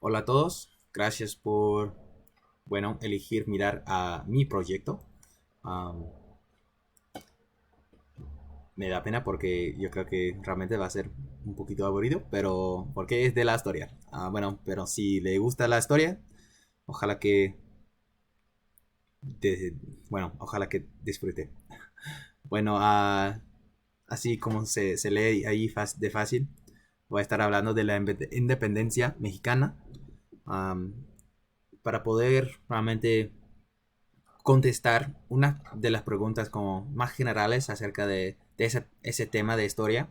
Hola a todos, gracias por, elegir mirar a mi proyecto. Am, Me da pena porque yo creo que realmente va a ser un poquito aburrido, pero porque es de la historia. Pero si le gusta la historia, ojalá que, de- ojalá que disfrute. Bueno, así como se lee ahí de fácil, voy a estar hablando de la independencia mexicana. am, para poder realmente contestar una de las preguntas como más generales acerca de ese tema de historia,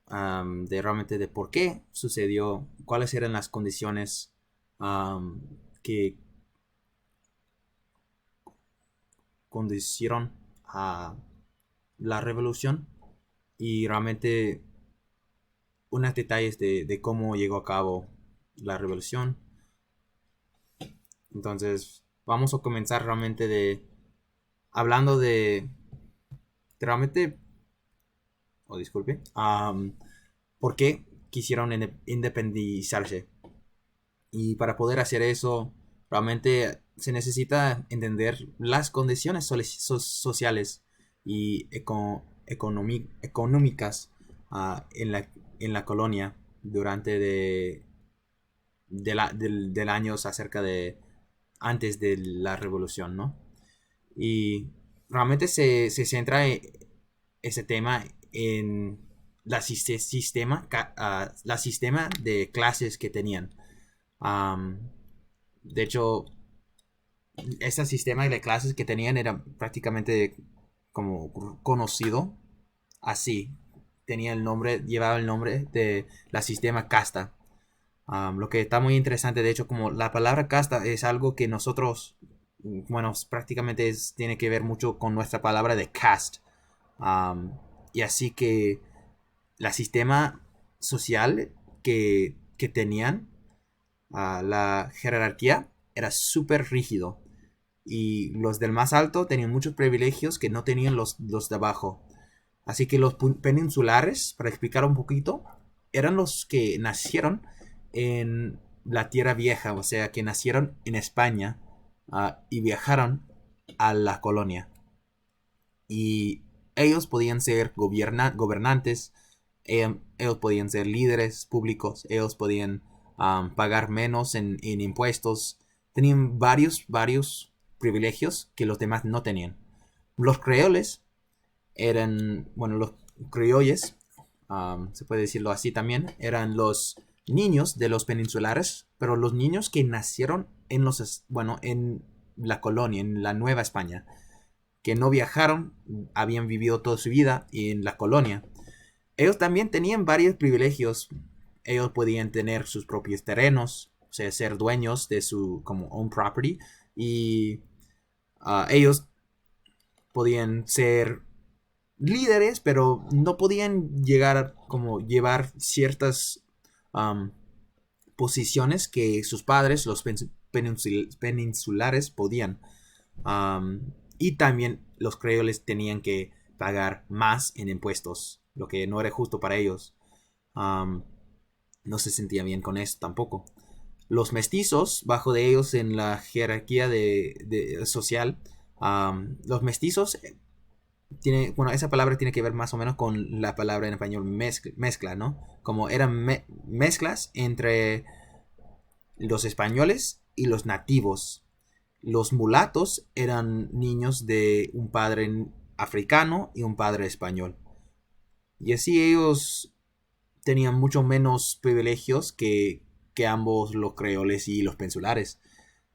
de realmente de por qué sucedió, cuáles eran las condiciones um, que conducieron a la revolución y realmente unos detalles de cómo llegó a cabo la revolución. Entonces, vamos a comenzar realmente hablando de realmente, disculpe, por qué quisieron independizarse. Y para poder hacer eso, realmente se necesita entender las condiciones sociales y económicas en la colonia durante del años acerca de antes de la revolución, ¿no? Y realmente se centra ese tema en la sistema de clases que tenían. Am, de hecho, ese sistema de clases que tenían era prácticamente como conocido así. Llevaba el nombre de la sistema casta. Lo que está muy interesante, de hecho, como la palabra casta es algo que nosotros, bueno, prácticamente tiene que ver mucho con nuestra palabra de caste. Um, y así que la sistema social que tenían, la jerarquía, era súper rígido. Y los del más alto tenían muchos privilegios que no tenían los de abajo. Así que los peninsulares, para explicar un poquito, eran los que nacieron en la Tierra Vieja, o sea, que nacieron en España y viajaron a la colonia. Y ellos podían ser gobernantes, ellos podían ser líderes públicos, ellos podían pagar menos en impuestos, tenían varios privilegios que los demás no tenían. Los creoles eran, bueno, los criolles, se puede decirlo así también, eran los niños de los peninsulares, pero los niños que nacieron en la colonia, en la Nueva España, que no viajaron, habían vivido toda su vida en la colonia. Ellos también tenían varios privilegios. Ellos podían tener sus propios terrenos, o sea, ser dueños de su como own property, y ellos podían ser líderes, pero no podían llegar a como llevar ciertas um, posiciones que sus padres, los peninsulares, podían. Y también los creoles tenían que pagar más en impuestos, lo que no era justo para ellos. Um, no se sentía bien con eso tampoco. Los mestizos, bajo de ellos en la jerarquía social, los mestizos bueno, esa palabra tiene que ver más o menos con la palabra en español mezcla, ¿no? Como eran mezclas entre los españoles y los nativos. Los mulatos eran niños de un padre africano y un padre español. Y así ellos tenían mucho menos privilegios que ambos los creoles y los peninsulares.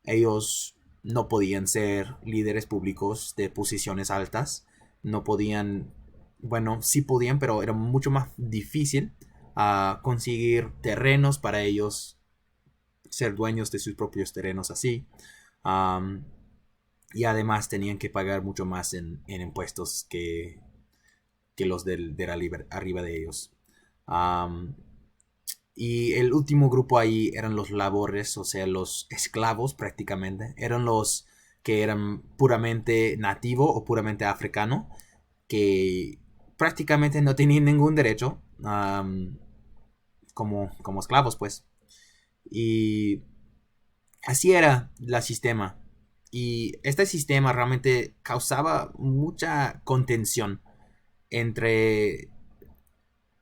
Ellos no podían ser líderes públicos de posiciones altas. No podían, bueno, sí podían, pero era mucho más difícil conseguir terrenos para ellos ser dueños de sus propios terrenos así. Um, y además tenían que pagar mucho más en impuestos que los arriba de ellos. Um, y el último grupo ahí eran los labores, o sea, los esclavos prácticamente. Eran los que eran puramente nativo o puramente africano, que prácticamente no tenían ningún derecho como esclavos, pues. Y así era el sistema. Y este sistema realmente causaba mucha contención entre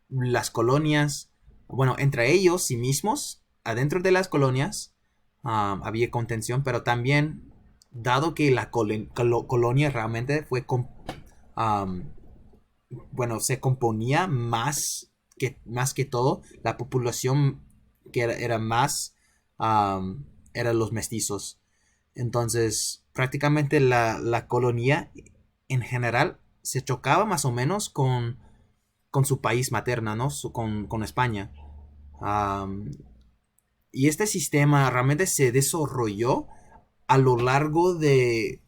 las colonias, bueno, entre ellos sí mismos, adentro de las colonias, había contención, pero también, dado que la colonia realmente fue, um, bueno, se componía más que todo, la población que era más, eran los mestizos. Entonces, prácticamente la colonia en general se chocaba más o menos con su país materna, ¿no? Con España. Um, y este sistema realmente se desarrolló a lo largo del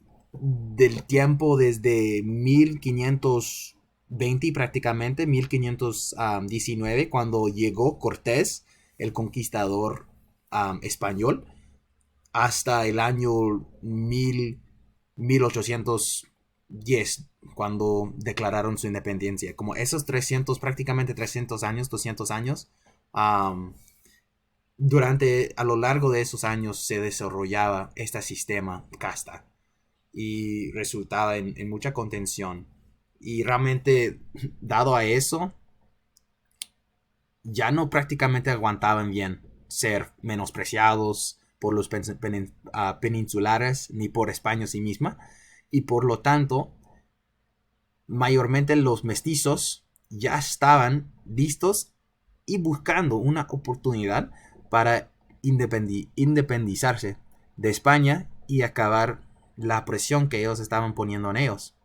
tiempo desde 1520 prácticamente, 1519, cuando llegó Cortés, el conquistador español, hasta el año 1810, cuando declararon su independencia. Como esos 300, prácticamente 300 años, 200 años, um, a lo largo de esos años se desarrollaba este sistema casta y resultaba en mucha contención. Y realmente, dado a eso, ya no prácticamente aguantaban bien ser menospreciados por los peninsulares ni por España sí misma. Y por lo tanto, mayormente los mestizos ya estaban listos y buscando una oportunidad para independizarse de España y acabar la presión que ellos estaban poniendo en ellos.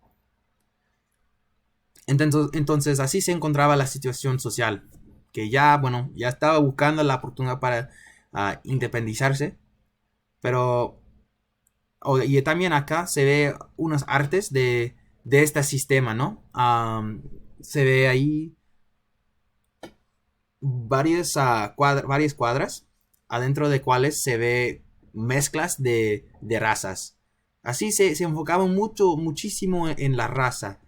Entonces así se encontraba la situación social, que ya, bueno, ya estaba buscando la oportunidad para independizarse, pero y también acá se ve unas artes de este sistema, ¿no? Se ve ahí varias cuadras, adentro de cuales se ve mezclas de razas. Así se enfocaba muchísimo en la raza.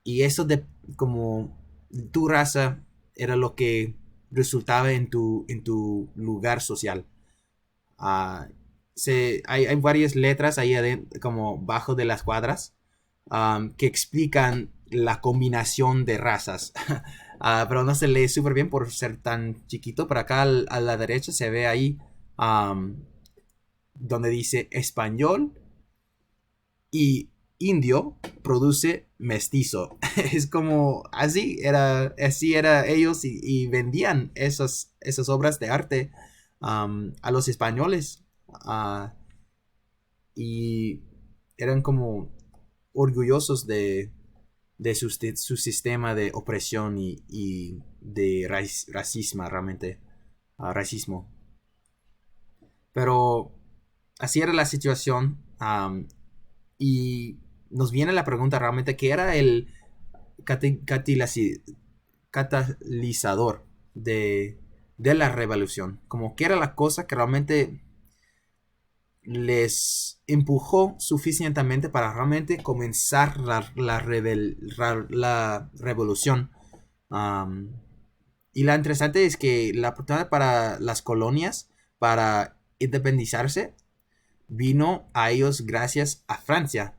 Y eso de como tu raza era lo que resultaba en tu lugar social. Uh, hay varias letras ahí como bajo de las cuadras, que explican la combinación de razas. Pero no se lee súper bien por ser tan chiquito. Pero acá a la derecha se ve ahí, donde dice español y indio produce mestizo. Es como así era ellos, y vendían esas obras de arte a los españoles. Y eran como orgullosos de su sistema de opresión y de racismo, realmente. Racismo. Pero así era la situación. Y nos viene la pregunta realmente, ¿qué era el catalizador de la revolución? Como que era la cosa que realmente les empujó suficientemente para realmente comenzar la revolución. Y la interesante es que la oportunidad para las colonias para independizarse vino a ellos gracias a Francia.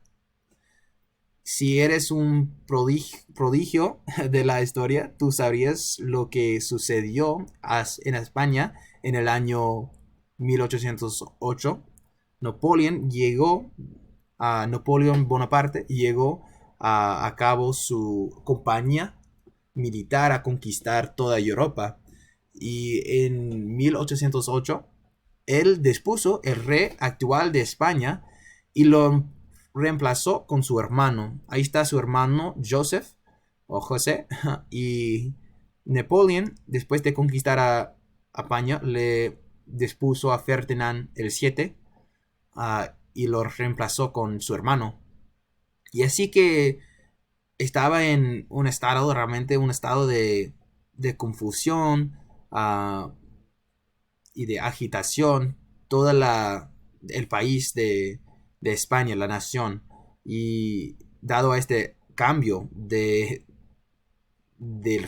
Si eres un prodigio de la historia, tú sabrías lo que sucedió en España en el año 1808. Napoleón Bonaparte llegó a cabo su campaña militar a conquistar toda Europa. Y en 1808 él dispuso el rey actual de España y lo reemplazó con su hermano. Ahí está su hermano Joseph o José. Y Napoleón, después de conquistar a España, le dispuso a Ferdinand el 7, y lo reemplazó con su hermano. Y así que estaba en un estado, realmente un estado de confusión y de agitación, el país de España, la nación. Y dado a este cambio del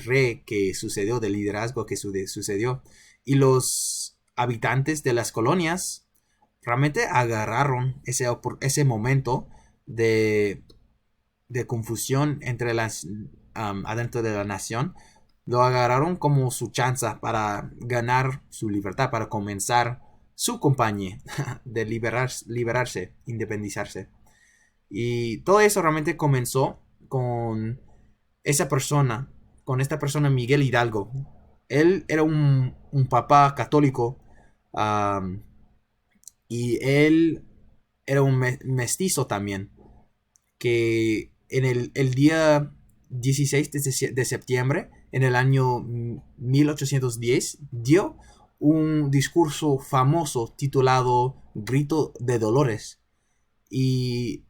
rey que sucedió, del liderazgo que sucedió, y los habitantes de las colonias realmente agarraron ese momento de, de confusión entre adentro de la nación, lo agarraron como su chance para ganar su libertad, para comenzar su compañía de liberarse, independizarse. Y todo eso realmente comenzó con esa persona, con esta persona Miguel Hidalgo. Él era un papá católico, um, y él era un mestizo también, que en el día 16 de septiembre, en el año 1810, dio un discurso famoso titulado Grito de Dolores. Y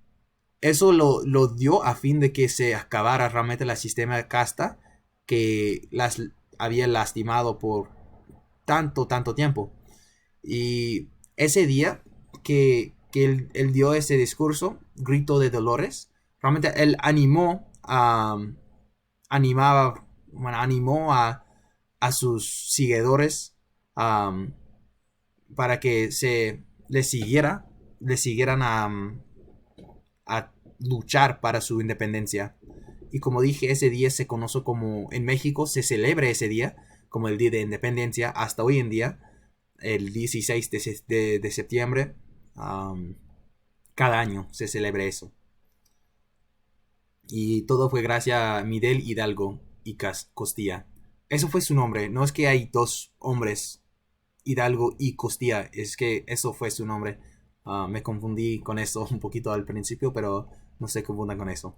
eso lo dio a fin de que se acabara realmente el sistema de casta que las había lastimado por tanto tiempo. Y ese día que él dio ese discurso, Grito de Dolores, realmente él animó a sus seguidores, um, para que le siguieran a luchar para su independencia. Y como dije, ese día se conoce como, en México se celebra ese día como el Día de Independencia hasta hoy en día, el 16 de septiembre. Cada año se celebra eso. Y todo fue gracias a Miguel Hidalgo y Costilla. Eso fue su nombre. No es que hay dos hombres, Hidalgo y Costilla. Es que eso fue su nombre. Me confundí con eso un poquito al principio, pero no se confundan con eso.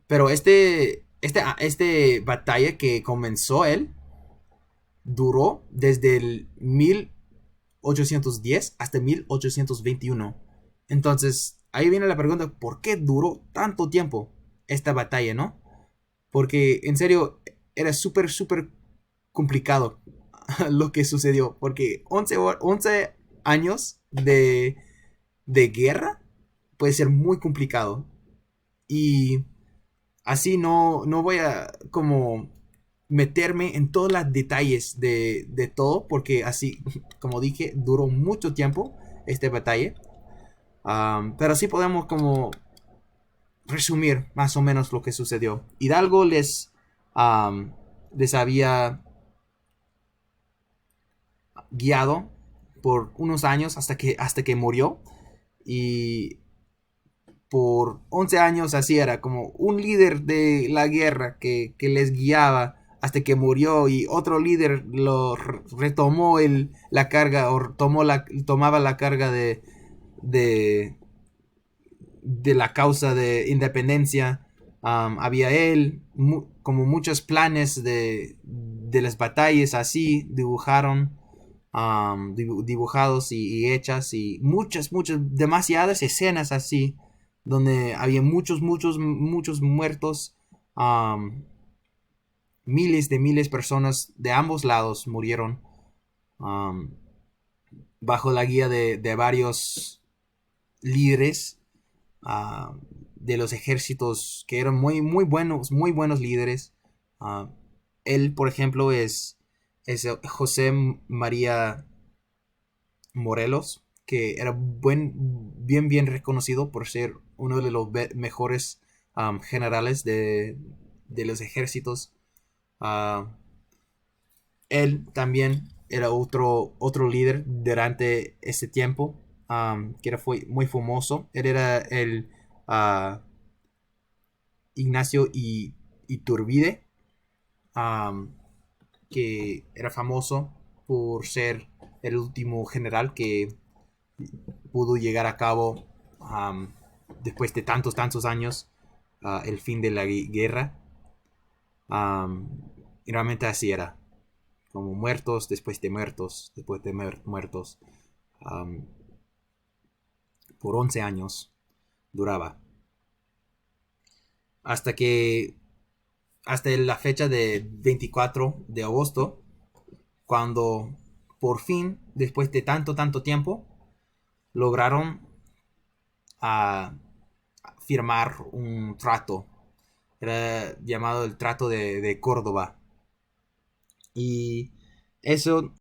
Pero este batalla que comenzó él duró desde el 1810 hasta 1821. Entonces, ahí viene la pregunta, ¿por qué duró tanto tiempo esta batalla, no? Porque en serio era súper complicado lo que sucedió. Porque 11 años de guerra puede ser muy complicado. Y así no voy a como meterme en todos los detalles de todo, porque así, como dije, duró mucho tiempo esta batalla. Pero sí podemos como resumir más o menos lo que sucedió. Hidalgo les había guiado por unos años hasta que murió. Y por 11 años así era como un líder de la guerra que les guiaba hasta que murió, y otro líder lo retomó la carga, o tomaba la carga de, de la causa de independencia. Había él, como muchos planes de las batallas así, dibujados y hechas, y muchas, demasiadas escenas así, donde había muchos muertos. Miles de personas de ambos lados murieron, um, bajo la guía de varios líderes, de los ejércitos, que eran muy buenos líderes. Uh, Él, por ejemplo, es José María Morelos, que era bien reconocido por ser uno de los mejores generales de los ejércitos. Uh, Él también era otro líder durante ese tiempo, que fue muy famoso. Él era el Ignacio Iturbide, um, que era famoso por ser el último general que pudo llegar a cabo, después de tantos años, el fin de la guerra. Y realmente así era, como muertos después de muertos, muertos. Um, por 11 años duraba. Hasta la fecha de 24 de agosto, cuando por fin, después de tanto tiempo, lograron firmar un trato. Era llamado el Trato de Córdoba. Y eso